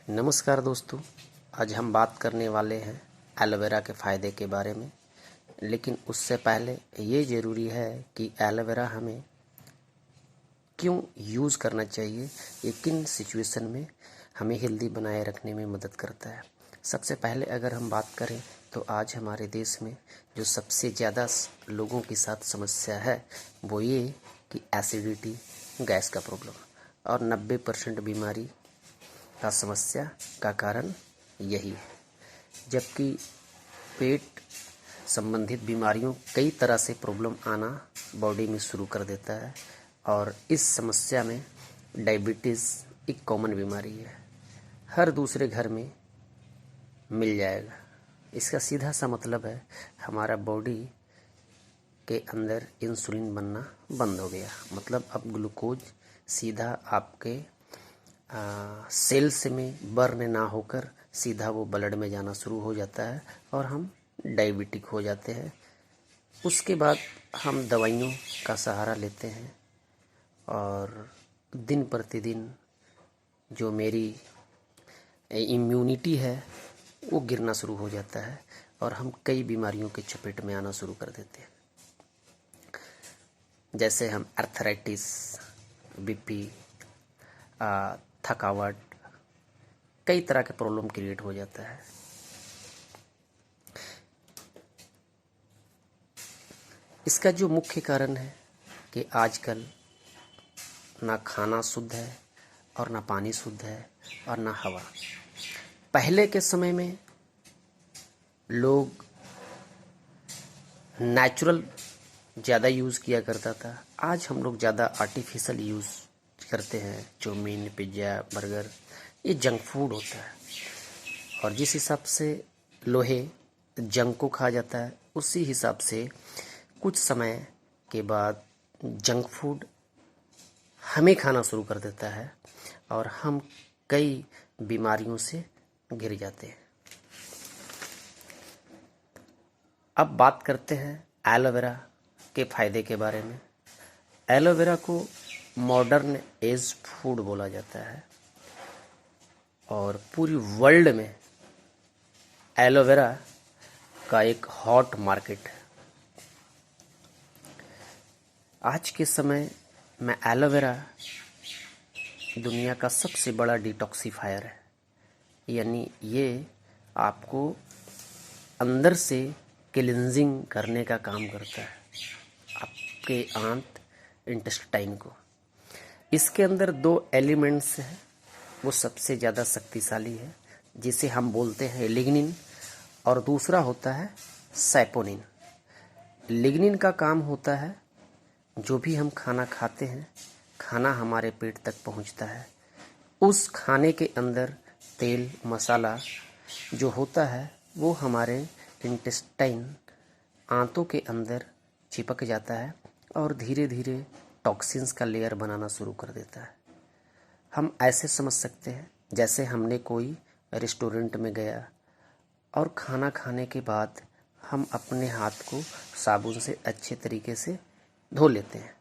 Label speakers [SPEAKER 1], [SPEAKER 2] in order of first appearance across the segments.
[SPEAKER 1] नमस्कार दोस्तों। आज हम बात करने वाले हैं एलोवेरा के फ़ायदे के बारे में। लेकिन उससे पहले ये ज़रूरी है कि एलोवेरा हमें क्यों यूज़ करना चाहिए, ये किन सिचुएशन में हमें हेल्दी बनाए रखने में मदद करता है। सबसे पहले अगर हम बात करें तो आज हमारे देश में जो सबसे ज़्यादा लोगों के साथ समस्या है वो ये कि एसिडिटी, गैस का प्रॉब्लम, और 90% बीमारी का समस्या का कारण यही है। जबकि पेट संबंधित बीमारियों कई तरह से प्रॉब्लम आना बॉडी में शुरू कर देता है, और इस समस्या में डायबिटीज़ एक कॉमन बीमारी है, हर दूसरे घर में मिल जाएगा। इसका सीधा सा मतलब है हमारा बॉडी के अंदर इंसुलिन बनना बंद हो गया। मतलब अब ग्लूकोज सीधा आपके सेल्स में बर्न ना होकर सीधा वो ब्लड में जाना शुरू हो जाता है और हम डायबिटिक हो जाते हैं। उसके बाद हम दवाइयों का सहारा लेते हैं और दिन प्रतिदिन जो मेरी इम्यूनिटी है वो गिरना शुरू हो जाता है और हम कई बीमारियों के चपेट में आना शुरू कर देते हैं। जैसे हम आर्थराइटिस, बीपी, थकावट, कई तरह के प्रॉब्लम क्रिएट हो जाता है। इसका जो मुख्य कारण है कि आजकल ना खाना शुद्ध है और ना पानी शुद्ध है और ना हवा। पहले के समय में लोग नेचुरल ज़्यादा यूज़ किया करता था। आज हम लोग ज़्यादा आर्टिफिशियल यूज़ करते हैं। चाउमीन, पिज़्ज़ा, बर्गर, ये जंक फूड होता है, और जिस हिसाब से लोहे जंक को खा जाता है उसी हिसाब से कुछ समय के बाद जंक फूड हमें खाना शुरू कर देता है और हम कई बीमारियों से घिर जाते हैं। अब बात करते हैं एलोवेरा के फ़ायदे के बारे में। एलोवेरा को मॉडर्न एज फूड बोला जाता है और पूरी वर्ल्ड में एलोवेरा का एक हॉट मार्केट है। आज के समय में एलोवेरा दुनिया का सबसे बड़ा डिटॉक्सिफायर है, यानी ये आपको अंदर से क्लींजिंग करने का काम करता है, आपके आंत इंटेस्टाइन को। इसके अंदर 2 एलिमेंट्स हैं, वो सबसे ज़्यादा शक्तिशाली है, जिसे हम बोलते हैं लिग्निन, और दूसरा होता है सैपोनिन। लिग्निन का काम होता है जो भी हम खाना खाते हैं, खाना हमारे पेट तक पहुंचता है, उस खाने के अंदर तेल मसाला जो होता है वो हमारे इंटेस्टाइन, आंतों के अंदर चिपक जाता है और धीरे धीरे टॉक्सिन्स का लेयर बनाना शुरू कर देता है। हम ऐसे समझ सकते हैं जैसे हमने कोई रेस्टोरेंट में गया और खाना खाने के बाद हम अपने हाथ को साबुन से अच्छे तरीके से धो लेते हैं।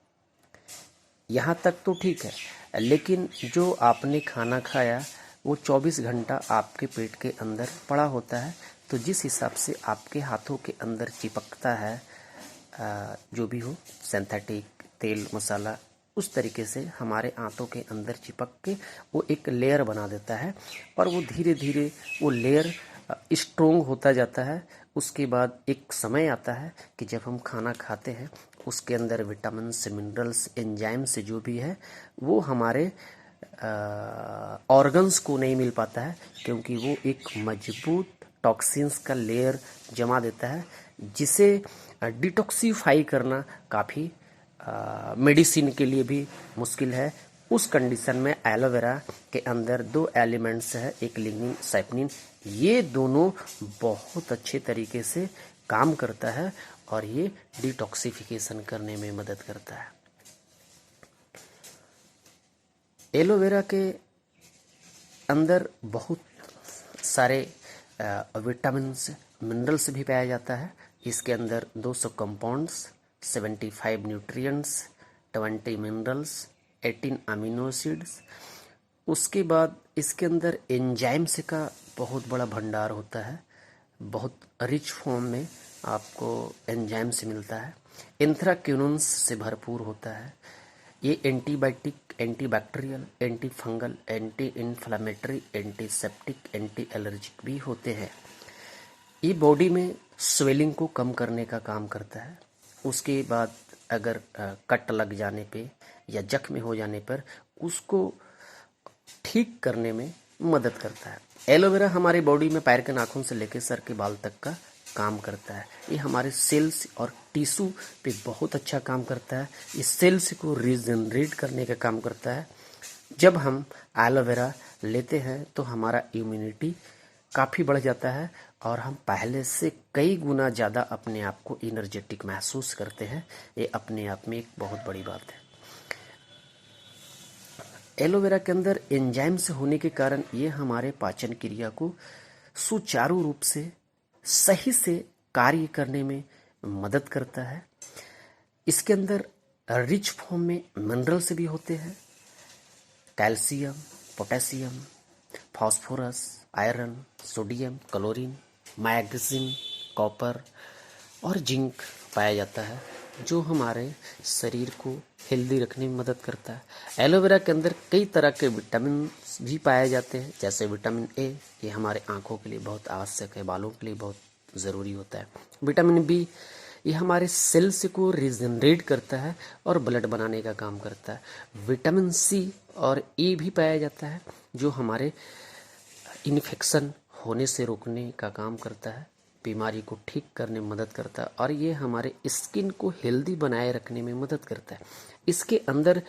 [SPEAKER 1] यहाँ तक तो ठीक है, लेकिन जो आपने खाना खाया वो 24 घंटा आपके पेट के अंदर पड़ा होता है, तो जिस हिसाब से आपके हाथों के अंदर चिपकता है जो भी हो सिंथेटिक तेल मसाला, उस तरीके से हमारे आंतों के अंदर चिपक के वो एक लेयर बना देता है और वो धीरे धीरे वो लेयर स्ट्रोंग होता जाता है। उसके बाद एक समय आता है कि जब हम खाना खाते हैं उसके अंदर विटामिन्स, मिनरल्स, एंजाइम्स जो भी है वो हमारे ऑर्गन्स को नहीं मिल पाता है, क्योंकि वो एक मजबूत टॉक्सिन्स का लेयर जमा देता है, जिसे डिटॉक्सिफाई करना काफ़ी मेडिसिन के लिए भी मुश्किल है। उस कंडीशन में एलोवेरा के अंदर 2 एलिमेंट्स है, एक लिग्निन, सैपोनिन, ये दोनों बहुत अच्छे तरीके से काम करता है और ये डिटॉक्सिफिकेशन करने में मदद करता है। एलोवेरा के अंदर बहुत सारे विटामिन्स, मिनरल्स भी पाया जाता है। इसके अंदर 200 compounds, 75 nutrients, 20 minerals, 18 amino acids उसके बाद इसके अंदर एंजाइम्स का बहुत बड़ा भंडार होता है, बहुत रिच फॉर्म में आपको एंजाइम से मिलता है। एंथ्राक्विनोन्स से भरपूर होता है। ये antibiotic, antibacterial, anti fungal, anti inflammatory, antiseptic, anti allergic भी होते हैं। ये बॉडी में स्वेलिंग को कम करने का काम करता है। उसके बाद अगर कट लग जाने पे या जख्म हो जाने पर उसको ठीक करने में मदद करता है। एलोवेरा हमारी बॉडी में पैर के नाखून से लेकर सर के बाल तक का काम करता है। ये हमारे सेल्स और टिश्यू पे बहुत अच्छा काम करता है। इस सेल्स को रीजनरेट करने का काम करता है। जब हम एलोवेरा लेते हैं तो हमारा इम्यूनिटी काफ़ी बढ़ जाता है और हम पहले से कई गुना ज़्यादा अपने आप को एनर्जेटिक महसूस करते हैं। ये अपने आप में एक बहुत बड़ी बात है। एलोवेरा के अंदर एंजाइम्स होने के कारण ये हमारे पाचन क्रिया को सुचारू रूप से सही से कार्य करने में मदद करता है। इसके अंदर रिच फॉर्म में मिनरल्स भी होते हैं, calcium, potassium, phosphorus, iron, sodium, chlorine, magnesium, copper और जिंक पाया जाता है, जो हमारे शरीर को हेल्दी रखने में मदद करता है। एलोवेरा के अंदर कई तरह के विटामिन भी पाए जाते हैं, जैसे विटामिन ए, ये हमारे आंखों के लिए बहुत आवश्यक है, बालों के लिए बहुत ज़रूरी होता है। विटामिन बी, ये हमारे सेल्स को रिजनरेट करता है और ब्लड बनाने का काम करता है। विटामिन सी और ए भी पाया जाता है, जो हमारे इन्फेक्शन होने से रोकने का काम करता है, बीमारी को ठीक करने में मदद करता है और ये हमारे स्किन को हेल्दी बनाए रखने में मदद करता है। इसके अंदर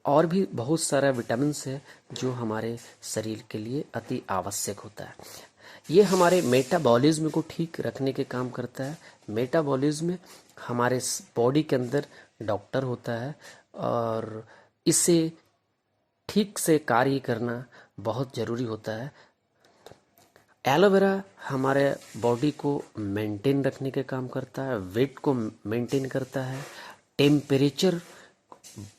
[SPEAKER 1] और भी बहुत सारा विटामिन्स है जो हमारे शरीर के लिए अति आवश्यक होता है। ये हमारे मेटाबॉलिज्म को ठीक रखने के काम करता है। मेटाबॉलिज्म हमारे बॉडी के अंदर डॉक्टर होता है और इसे ठीक से कार्य करना बहुत ज़रूरी होता है। एलोवेरा हमारे बॉडी को मेंटेन रखने के काम करता है, वेट को मेंटेन करता है, टेम्परेचर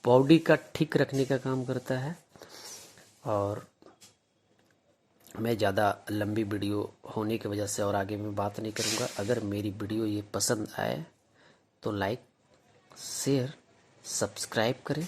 [SPEAKER 1] बॉडी का ठीक रखने का काम करता है। और मैं ज़्यादा लंबी वीडियो होने की वजह से और आगे मैं बात नहीं करूँगा। अगर मेरी वीडियो ये पसंद आए तो लाइक, शेयर, सब्सक्राइब करें